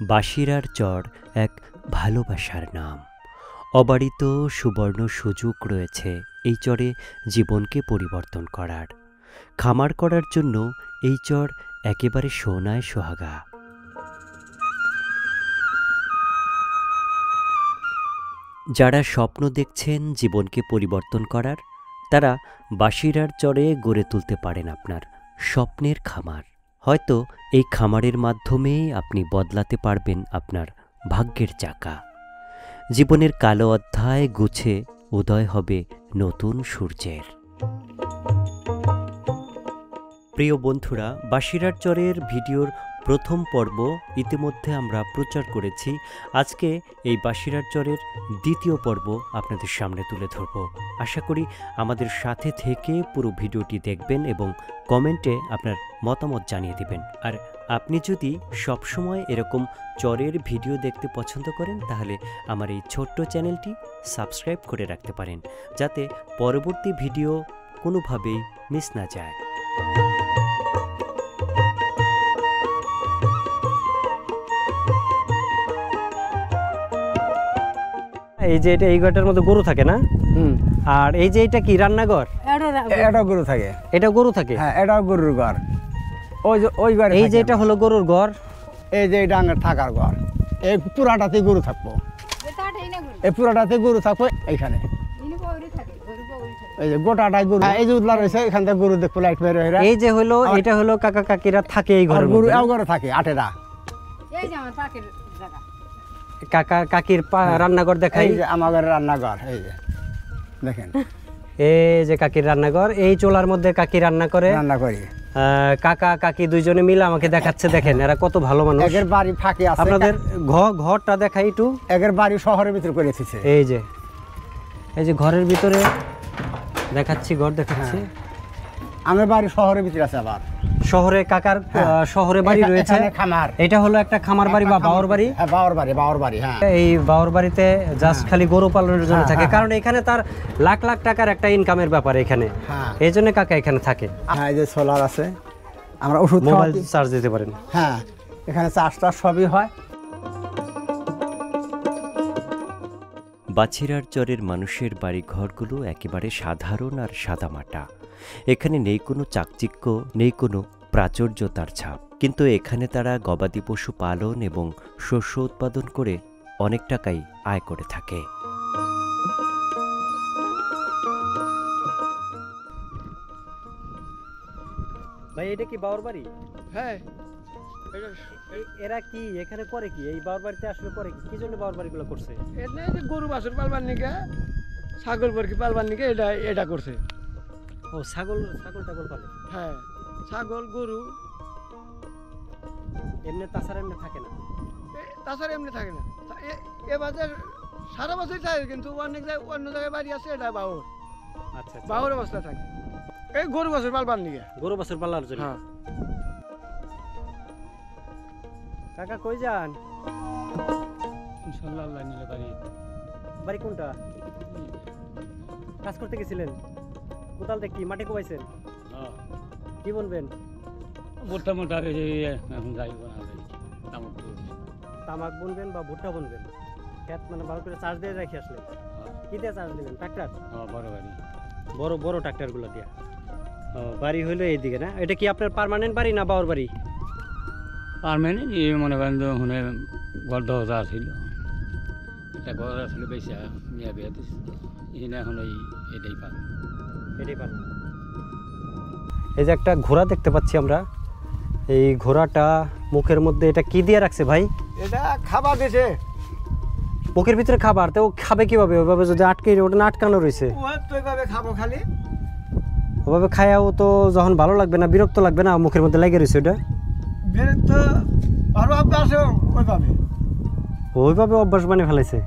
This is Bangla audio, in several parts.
বাসিরার চর এক ভালোবাসার নাম। অবারিত সুবর্ণ সুযোগ রয়েছে এই চরে জীবনকে পরিবর্তন করার। খামার করার জন্য এই চর একেবারে সোনায় সোহাগা। যারা স্বপ্ন দেখছেন জীবনকে পরিবর্তন করার, তারা বাসিরার চরে গড়ে তুলতে পারেন আপনার স্বপ্নের খামার। হয়তো এই খামারের মাধ্যমেই আপনি বদলাতে পারবেন আপনার ভাগ্যের চাকা। জীবনের কালো অধ্যায় গুছে উদয় হবে নতুন সূর্যের। প্রিয় বন্ধুরা, বাসিরার চরের ভিডিওর প্রথম পর্ব ইতিমধ্যে আমরা প্রচার করেছি। আজকে এই বাসিরার চরের দ্বিতীয় পর্ব আপনাদের সামনে তুলে ধরব। আশা করি আমাদের সাথে থেকে পুরো ভিডিওটি দেখবেন এবং কমেন্টে আপনার মতামত জানিয়ে দিবেন। আর আপনি যদি সবসময় এরকম চরের ভিডিও দেখতে পছন্দ করেন, তাহলে আমার এই ছোট্ট চ্যানেলটি সাবস্ক্রাইব করে রাখতে পারেন, যাতে পরবর্তী ভিডিও কোনোভাবেই মিস না যায়। এই যে এটা এই ঘরটার মধ্যে গরু থাকে না? আর এই যে এটা কি রান্নাঘর? এটা গরু থাকে। এটা গরু থাকে? হ্যাঁ, এটা গরুর ঘর। ওই ঘর। এই যে এটা হলো গরুর ঘর। এই যে এটা আমার থাকার ঘর। এই পুরাটাতে গরু থাকবো। এই পুরাটাতে গরু থাকবো এইখানে। এই যে গোটাটাই গরু। এই যে উদলা রয়েছে, এখান থেকে গরু দেখবো লাইট মেরে। এই যে হলো এটা হলো কাকা কাকিরা থাকে এই ঘরে। গরু এও ঘরে থাকে আটেরা। এই যে আমার পাকের জায়গা। কাকা কাকির রান্নাঘর দেখাই। এই যে আমার ঘরের রান্নাঘর। এই যে দেখেন, এই যে কাকির রান্নাঘর। এই চুলার মধ্যে কাকি রান্না করে। রান্না করি। কাকা কাকি দুইজনে মিলে আমাকে দেখাচ্ছে। দেখেন এরা কত ভালো মানুষ। একের বাড়ি ফাঁকি আছে। আপনাদের ঘরটা দেখাই একটু। একের বাড়ি শহরের ভিতরে করে দিয়েছে। এই যে ঘরের ভিতরে দেখাচ্ছি, ঘর দেখাচ্ছি। আমার বাড়ি শহরের ভিতরে আছে। আবার শহরে কাকার শহরে বাড়ি রয়েছে। খামার। এটা হলো একটা খামার বাড়ি বা বাওর বাড়ি। হ্যাঁ, বাওর বাড়ি। হ্যাঁ, এই বাওর বাড়িতে জাস্ট খালি গরু পালনের জন্য থাকে, কারণ এখানে তার লাখ লাখ টাকার একটা ইনকামের ব্যাপার এখানে। এই জন্য কাকা এখানে থাকে। হ্যাঁ, এই যে সোলার আছে, আমরা ওষুধ মোবাইল চার্জ দিতে পারেন। হ্যাঁ, এখানে চাষটা সবই হয়। বাছিরার চরের মানুষের বাড়ি ঘরগুলো একেবারে সাধারণ আর সাদামাটা। এখানে নেই কোনো চাকচিক্য, নেই কোনো প্রাচুর্যতার ছাপ। কিন্তু এখানে তারা গবাদি পশু পালন এবং শস্য উৎপাদন করে অনেক টাকাই আয় করে থাকে। ভাই এটা কি বাওর বাড়ি? হ্যাঁ, এরা কি এখানে করে কি? এই বাওর বাড়িতে আসলে করে কি? কি জন্য বাওর বাড়িগুলো করছে? এটা যে গরু বাছুর পালবার নিকে, ছাগল বরকি পালবার নিকে এটা করছে। ও ছাগল টাগল পালে? হ্যাঁ, ছাগল গরু এমনি তাছাড়া এমনি থাকে না। তাছাড়া এমনি থাকে না। এ বাজার সারা বছর থাকে, কিন্তু অন্য জায়গায় বাড়ি আছে, এটা বাউর। আচ্ছা, বাউর অবস্থা থাকে এই গরু বাছুর পালবার নিকে। গরু বাছুর পালার জন্য। হ্যাঁ। কাকা কই যান? ইনশাআল্লাহ আল্লাহ নিলে বাড়ি কোনটা? কাজ করতে গেছিলেন? কোদাল দেখি মাটি কোবাইছেন? কি বলবেন? ভুট্টা মোটা এখন যাই তামাক বুনবেন বা ভুট্টা বুনবেন? খেত মানে ভালো করে চার্জ দিয়ে রেখে আসলে কি দিয়ে চার্জ দিবেন? ট্রাক্টর? বড় গাড়ি, বড় ট্রাক্টরগুলো দিয়া। বাড়ি হইলো এইদিকে না? এটা কি আপনার পার্মানেন্ট বাড়ি না বাওর বাড়ি? পারমানেন্ট। এই মনে করেন তো শুনে ঘর দরজা ছিল, একটা ঘর আসলে বেশি মিয়া বিয়া দিচ্ছে, এখানে এখন এটাই পান। এই যে একটা ঘোড়া দেখতে পাচ্ছি আমরা। এই ঘোড়াটা মুখের মধ্যে এটা কি দিয়ে রাখছে ভাই? এটা খাবার দিছে মুখের ভিতরে খাবার। তো ও খাবে কিভাবে? ওইভাবে যদি আটকে, ওটা না আটকানো রয়েছে, ওইভাবে খাবো খালি। ওভাবে খায়াও তো যখন ভালো লাগবে না, বিরক্ত লাগবে না? মুখের মধ্যে লেগে রয়েছে ওটা। ওইভাবে অভ্যাস বানিয়ে ফেলেছে।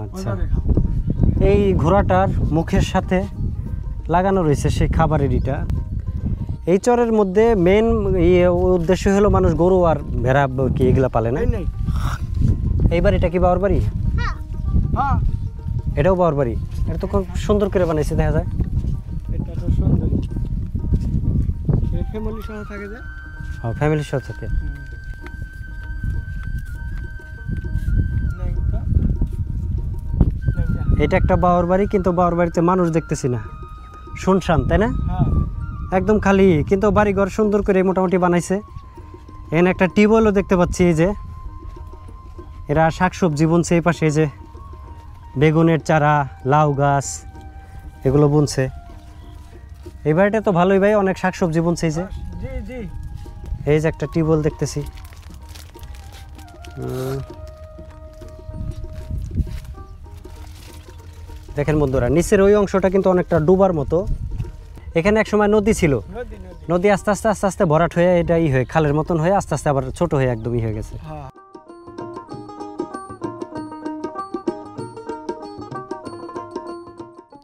আচ্ছা, এই ঘোড়াটার মুখের সাথে লাগানো রয়েছে সেই খাবারের ইটা। এই চরের মধ্যে মেন উদ্দেশ্য হলো মানুষ গরু আর ভেড়া কি এগুলা পালে না? এই বাড়িটা কি বাওর বাড়ি? হ্যাঁ, এটাও বাওর বাড়ি। এটা তো খুব সুন্দর করে বানাইছে, দেখা যায়। এটা তো সুন্দর। ফ্যামিলি সহ থাকে যে। ফ্যামিলির সহ থাকে। এটা একটা বাওয়ার বাড়ি, কিন্তু বাওয়ার বাড়িতে মানুষ দেখতেছি না, শুনশান তাই না? একদম খালি, কিন্তু বাড়িঘর সুন্দর করে মোটামুটি বানাইছে। এখানে একটা টিউবওয়েলও দেখতে পাচ্ছি, এই যে এরা শাকসবজি বুনছে, এই পাশে এই যে বেগুনের চারা, লাউ গাছ এগুলো বুনছে। এই বাড়িটা তো ভালোই ভাই, অনেক শাকসবজি বুনছে। এই যে এই যে একটা টিউবওয়েল দেখতেছি। দেখেন বন্ধুরা, নিচের ওই অংশটা কিন্তু অনেকটা ডুবার মতো। এখানে এক সময় নদী ছিল, নদী আস্তে আস্তে আস্তে আস্তে ভরাট হয়ে এটা হয়ে খালের মতন হয়ে আস্তে আস্তে আবার ছোট হয়ে একদমই হয়ে গেছে।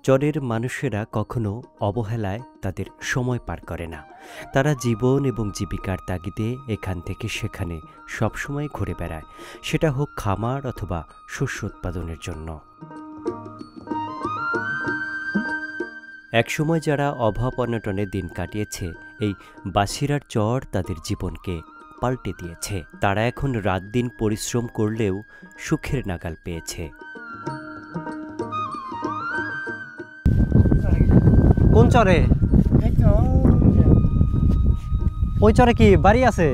চরের মানুষেরা কখনো অবহেলায় তাদের সময় পার করে না। তারা জীবন এবং জীবিকার তাগিদে এখান থেকে সেখানে সবসময় ঘুরে বেড়ায়, সেটা হোক খামার অথবা শস্য উৎপাদনের জন্য। একসময় যারা অভাব অনটনে দিন কাটিয়েছে, এই বাসিরার চর তাদের জীবনকে পাল্টে দিয়েছে। তারা এখন রাত দিন পরিশ্রম করলেও সুখের নাগাল পেয়েছে। কোন চরে? ওই চরে কি বাড়ি আছে?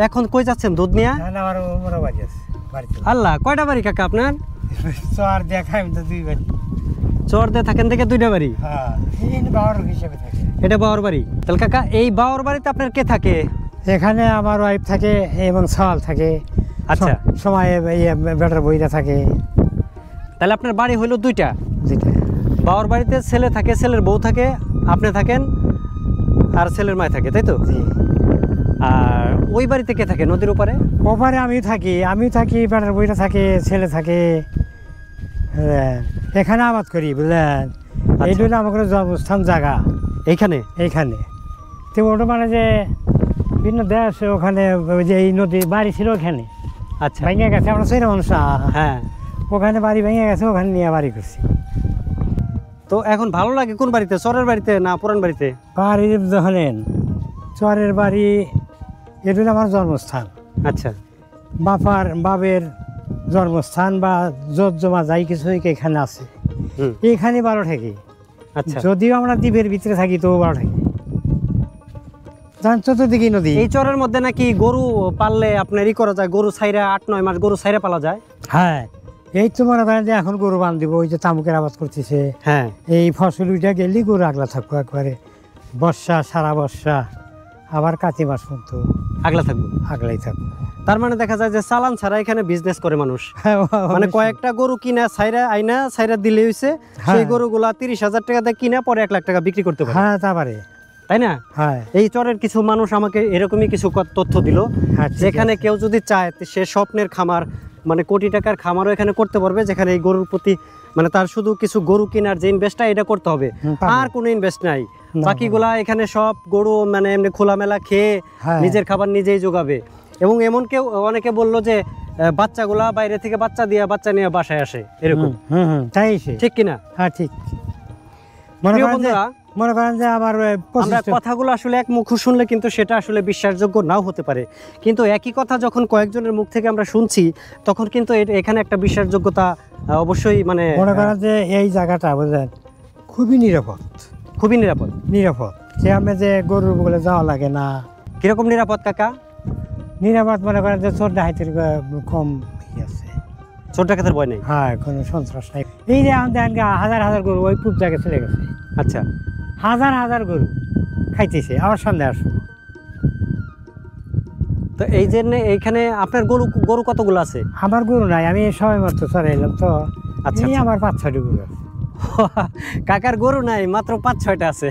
এখন কই যাচ্ছেন দুধ নিয়ে? আল্লাহ, কয়টা বাড়ি কাকা আপনার? চর দেখাই তো 2 বাড়ি। চর দিয়ে থাকেন দেখে 2টা বাড়ি? হ্যাঁ, এই বাওয়ার হিসেবে থাকে। এটা বাওয়ার বাড়ি। তাহলে কাকা এই বাওয়ার বাড়িতে আপনার কে থাকে? এখানে আমার ওয়াইফ থাকে এবং সওয়াল থাকে। আচ্ছা, সময় বেটার বইরা থাকে। তাহলে আপনার বাড়ি হইলো 2টা। যেটা বাওয়ার বাড়িতে ছেলে থাকে, ছেলের বউ থাকে, আপনি থাকেন আর ছেলের মায় থাকে, তাই তো? আর ওই বাড়িতে কে থাকে নদীর ওপারে? ওপারে আমি থাকি, বেটার বইরা থাকে, ছেলে থাকে। এখানে আবাদ করি, বুঝলেন? এইটা হলো আমার জন্মস্থান জায়গা। এইখানে তো ওটা মানে যে বিভিন্ন দেশ, ওখানে যে এই নদী বাড়ি ছিল ওখানে। আচ্ছা, ভেঙে গেছে, আমরা সেই মানুষ। হ্যাঁ, ওখানে বাড়ি ভেঙে গেছে, ওখানে নিয়ে বাড়ি করছি। তো এখন ভালো লাগে কোন বাড়িতে, চরের বাড়িতে না পুরান বাড়িতে? বাড়ি হলেন চরের বাড়ি, এটা হলো আমার জন্মস্থান। আচ্ছা, বাপের জন্মস্থান বা জোত জমা যাই কিছু এখানে আছে, এখানে ভালো থাকে। আচ্ছা, যদিও আমরা দ্বীপের ভিতরে থাকি তো ভালো থাকে। চতুর্দিকে নদী। এই চরের মধ্যে নাকি গরু পাললে আপনার করা যায়, গরু ছাইরা 8-9 মাস গরু ছাইরা পালা যায়। হ্যাঁ, এই তো মনে করেন যে এখন গরু বান দিব, ওই যে তামুকের আবাদ করতেছে। হ্যাঁ, এই ফসল উইটা গেলি গরু আগলা থাকবো একবারে, বর্ষা সারা বর্ষা, আবার কাতি মাস পর্যন্ত আগলা থাকবো, আগলাই থাকবো। তার মানে দেখা যায় যে চালান ছাড়া এখানে বিজনেস করে মানুষ। মানে কয়েকটা গরু কিনা ছাইরা দিলে হইছে, সেই গরুগুলা 30,000 টাকা দিয়ে কিনা পরে 1 লাখ টাকা বিক্রি করতে পারে। হ্যাঁ, তা পারে, তাই না? হ্যাঁ। এই চরের কিছু মানুষ আমাকে এরকমই কিছু তথ্য দিল, যেখানে কেউ যদি চায় সে স্বপ্নের খামার, মানে কোটি টাকার খামারও এখানে করতে পারবে, যেখানে এই গরুর প্রতি মানে তার শুধু কিছু গরু কেনার যে ইনভেস্টটা এটা করতে হবে, আর কোনো ইনভেস্ট নাই। বাকিগুলা এখানে সব গরু মানে এমনি খোলামেলা খেয়ে নিজের খাবার নিজেই যোগাবে। এবং এমন কেউ অনেকে বললো যে বাচ্চাগুলা বাইরে থেকে বাচ্চা নিয়ে বাসায় আসে, এরকম। তাই ঠিক কিনা? হ্যাঁ, ঠিক। মনে করেন যে আমার আমরা কথাগুলো আসলে এক মুখ শুনলে কিন্তু সেটা আসলে বিশ্বাসযোগ্য নাও হতে পারে, কিন্তু একই কথা যখন কয়েকজনের মুখ থেকে আমরা শুনছি, তখন কিন্তু এখানে একটা বিশ্বাসযোগ্যতা অবশ্যই, মানে মনে করেন যে এই জায়গাটা বুঝলেন খুবই নিরাপদ, খুবই নিরাপদ। যে আমি যে গরুর বলে যাওয়া লাগে না। কিরকম নিরাপদ কাকা? নিরাপদ মনে করেন যে চোর ডাকাতের কম আছে, চোর ডাকাতের ভয় নেই। হ্যাঁ, কোনো সন্ত্রাস নাই। এই যে আমাদের হাজার গরু ওই পূব জায়গায় চলে গেছে। আচ্ছা, হাজার গরু খাইতেছে, আবার সন্ধ্যা আসবো। তো এই জন্য এইখানে আপনার গরু কতগুলো আছে? আমার গরু নাই, আমি সবাই মাত্র চলে এলাম তো। আচ্ছা, আমার 5-6টি গরু আছে। কাকার গরু নাই, মাত্র 5-6টা আছে,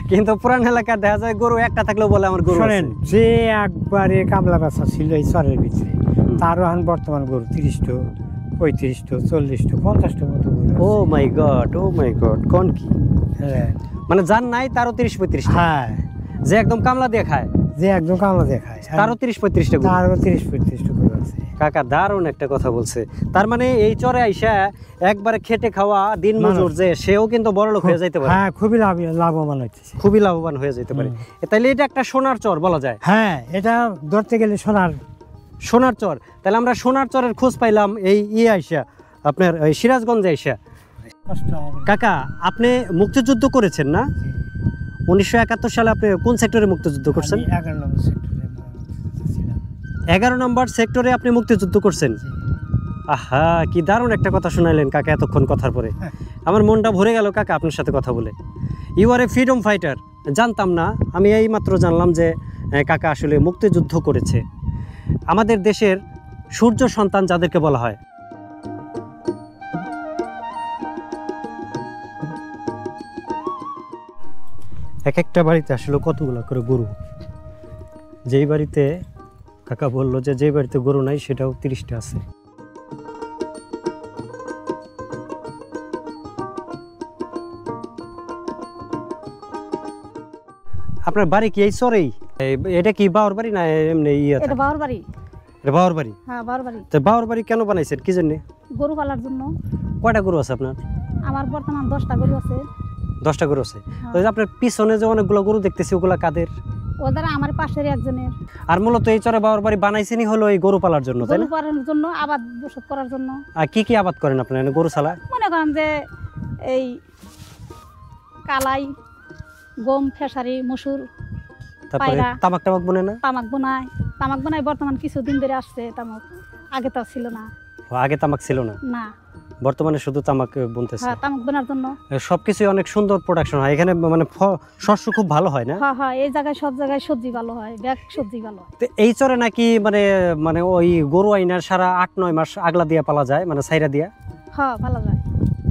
কিন্তু পুরান এলাকার দেখা যায় গরু একটা থাকলেও বলে আমার গরু। শোনেন, যে একবারে কামলা বাচ্চা ছিল এই চরের ভিতরে, তারও এখন বর্তমান গরু 30টা, 35টা, 40টা, 50টা মতো গরু। ও মাই গড, কোন কি? হ্যাঁ, মানে যার নাই তারও 30-35টা। হ্যাঁ, যে একদম কামলা দিয়ে খায়, তারও 30-35টা গরু। 30-35টা গরু আছে। কাকা দারুণ একটা কথা বলছে। তার মানে এই চরে আইসা একবারে খেটে খাওয়া দিন মজুর যে, সেও কিন্তু বড় লোক হয়ে যাইতে পারে। হ্যাঁ, খুবই লাভবান হচ্ছে, খুবই লাভবান হয়ে যেতে পারে। তাইলে এটা একটা সোনার চর বলা যায়। হ্যাঁ, এটা ধরতে গেলে সোনার চর। তাহলে আমরা সোনার চরের খোঁজ পাইলাম এই আইসা, আপনার ওই সিরাজগঞ্জে আইসা। কষ্ট হবে। কাকা আপনি মুক্তিযুদ্ধ করেছেন না? জি। 1971 সালে আপনি কোন সেক্টরে মুক্তিযুদ্ধ করছেন? আমি 11 নম্বর সেক্টরে ছিলাম। 11 নম্বর সেক্টরে আপনি মুক্তিযুদ্ধ করছেন। জি। আহা, কি দারুণ একটা কথা শোনাইলেন কাকা এতক্ষণ কথার পরে। আমার মনটা ভরে গেল কাকা আপনার সাথে কথা বলে। You are a freedom fighter. জানতাম না, আমি এই মাত্র জানলাম যে কাকা আসলে মুক্তিযুদ্ধ করেছে। আমাদের দেশের সূর্য সন্তান যাদেরকে বলা হয়। এক একটা বাড়িতে আসলে কতগুলো করে গরু। যেই বাড়িতে কাকা বললো যে যেই বাড়িতে গরু নাই সেটাও 30টা আছে। আপনার বাড়ি কি এই চরেই? এটা কি বাওর বাড়ি না এমনি এটা বাবার বাড়ি। এটা বাওর বাড়ি? হ্যাঁ বাবার বাড়ি। তো বাওর বাড়ি কেন বানাইছেন, কি জন্য? গরু পালার জন্য। কয়টা গরু আছে আপনার? আমার বর্তমান 10টা গরু আছে। 10টা গরু আছে। তো এই যে আপনার পিছনে যে অনেকগুলো গরু দেখতেছি ওগুলা কাদের? ওদের আমার পাশের একজনের। আর মূলত এই চরে বাওর বাড়ি বানাইছেনই হলো এই গরু পালার জন্য, তাই গরু না? পালার জন্য, আবাদ বসত করার জন্য। আর কি কি আবাদ করেন আপনারা গরু ছাড়া? মনে করেন যে এই কালাই, গম, খেসারি, মসুর, তারপরে পায়রা। তামাক টামাক বনে না? তামাক বোনায়। তামাক বোনায় বর্তমান কিছুদিন ধরে আসছে তামাক। আগে তো ছিল না। আগে তামাক ছিল না, না। বর্তমানে শুধু তামাক বুনতেছে। হ্যাঁ তামাক বোনার জন্য। সবকিছুই অনেক সুন্দর প্রোডাকশন হয় এখানে, মানে শস্য খুব ভালো হয় না? হ্যাঁ হ্যাঁ, এই জায়গায় সব জায়গায় সবজি ভালো হয়, ব্যাগ সবজি ভালো হয়। তো এই চরে নাকি মানে মানে ওই গরু আইনার সারা 8-9 মাস আগলা দিয়া পালা যায়, মানে সাইরা দিয়া? হ্যাঁ ভালো যায়।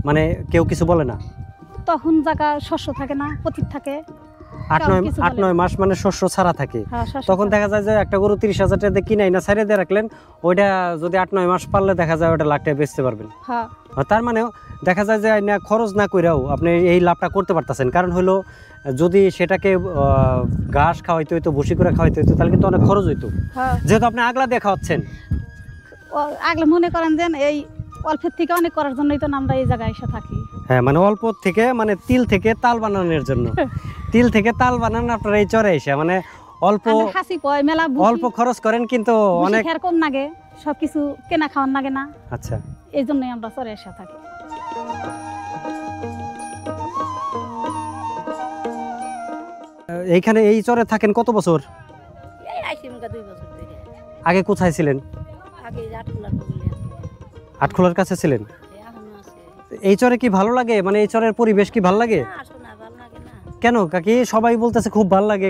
মানে কেউ কিছু বলে না? তখন জায়গা শস্য থাকে না, পতিত থাকে। 8-9 মাস মানে শস্য ছাড়া থাকে। হ্যাঁ, শস্য তখন থাকে। দেখা যায় যে একটা গরু 30,000 টাকা দিয়ে কিনে না সাইরা দিয়ে রাখলেন, ওইটা যদি 8-9 মাস পারলে দেখা যায় ওটা লাখ টাকা বেচতে পারবেন। হ্যাঁ তার মানে দেখা যায় যে না খরচ না কইরাও আপনি এই লাভটা করতে পারতেছেন। কারণ হলো যদি সেটাকে ঘাস খাওয়াইতে হইতো, ভুসি করে খাওয়াইতে হইতো, তাহলে কিন্তু অনেক খরচ হইতো। হ্যাঁ। যেহেতু আপনি আগলা দিয়ে খাওয়াচ্ছেন। আগলে মনে করেন যে এই অল্পের থেকে অনেক করার জন্যই তো আমরা এই জায়গায় এসে থাকি। হ্যাঁ, মানে অল্প থেকে মানে তিল থেকে তাল বানানোর জন্য। তিল থেকে তাল বানান আপনার এই চরে এসে, মানে অল্প আমরা হাসি কয় মেলা অল্প খরচ করেন কিন্তু অনেক খের কম লাগে, সবকিছু কেনা খাওয়ার লাগে না। আচ্ছা, এই জন্যই আমরা চরে এসে থাকি। এইখানে এই চরে থাকেন কত বছর? এই আইছি মুগা 2 বছর ধরে। আগে কোথায় ছিলেন? আগে আটকুলার বলে আছে। আটখোলার কাছে ছিলেন? এখনো আছে। এই চরে কি ভালো লাগে, মানে এই চরের পরিবেশ কি ভালো লাগে? না আসো না, ভালো লাগে না। কেন কাকি? সবাই বলতেছে খুব ভালো লাগে,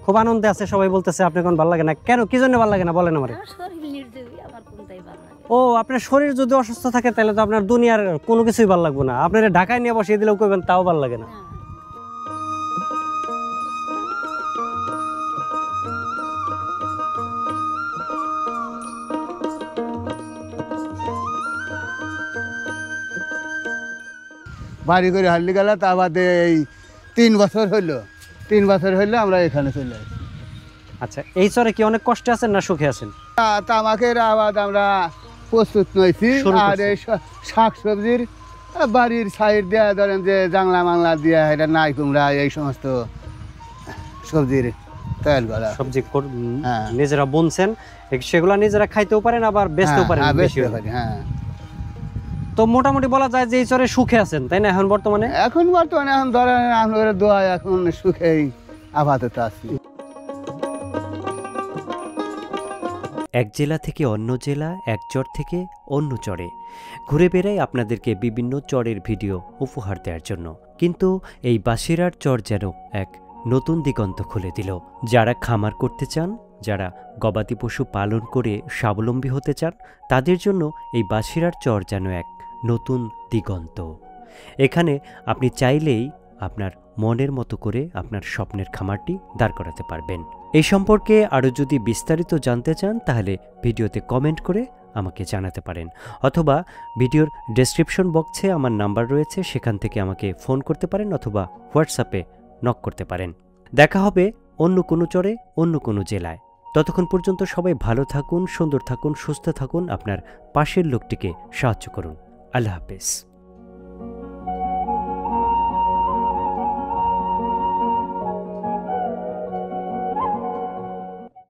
খুব আনন্দে আছে, সবাই বলতেছে। আপনি কোন ভালো লাগে না কেন? কি জন্য ভালো লাগে না বলেন আমারে। আমার শরীর নির্জীবী, আমার কোনটাই ভালো লাগে। ও, আপনার শরীর যদি অসুস্থ থাকে তাহলে তো আপনার দুনিয়ার কোনো কিছুই ভালো লাগবে না। আপনার ঢাকায় নিয়ে বসিয়ে দিলেও কইবেন তাও ভালো লাগে না। না। বাড়ি করে হারলি গেল, তা বাদে এই 3 বছর হইলো। 3 বছর হইলো আমরা এখানে চলে আসি। আচ্ছা, এই চরে কি অনেক কষ্টে আছেন না সুখে আছেন? তামাকের আবাদ আমরা প্রস্তুত নইছি। শুরু আর করছি। এই শাক সবজির বাড়ির সাইড দেওয়া, ধরেন যে জাংলা মাংলা দিয়া, এটা নাই কুমড়া, এই সমস্ত সবজির তৈরি করা। সবজি হ্যাঁ। নিজেরা বুনছেন, সেগুলা নিজেরা খাইতেও পারেন আবার বেচতেও পারেন বেশি বেশি হলে। হ্যাঁ। তো মোটামুটি বলা যায় যে এই চরে সুখে আছেন, তাই না? এখন বর্তমানে এখন ধরেন আপনাদের দোয়া এখন সুখেই আপাতত আছি। এক জেলা থেকে অন্য জেলা, এক চর থেকে অন্য চরে ঘুরে বেড়াই আপনাদেরকে বিভিন্ন চরের ভিডিও উপহার দেওয়ার জন্য। কিন্তু এই বাসিরার চর যেন এক নতুন দিগন্ত খুলে দিল। যারা খামার করতে চান, যারা গবাদি পশু পালন করে স্বাবলম্বী হতে চান, তাদের জন্য এই বাসিরার চর যেন এক নতুন দিগন্ত। এখানে আপনি চাইলেই আপনার মনের মতো করে আপনার স্বপ্নের খামারটি দাঁড় করাতে পারবেন। এই সম্পর্কে আরও যদি বিস্তারিত জানতে চান তাহলে ভিডিওতে কমেন্ট করে আমাকে জানাতে পারেন, অথবা ভিডিওর ডেসক্রিপশন বক্সে আমার নাম্বার রয়েছে, সেখান থেকে আমাকে ফোন করতে পারেন অথবা হোয়াটসঅ্যাপে নক করতে পারেন। দেখা হবে অন্য কোনো চরে, অন্য কোনো জেলায়। ততক্ষণ পর্যন্ত সবাই ভালো থাকুন, সুন্দর থাকুন, সুস্থ থাকুন, আপনার পাশের লোকটিকে সাহায্য করুন। আল্লাহ হাফেজ।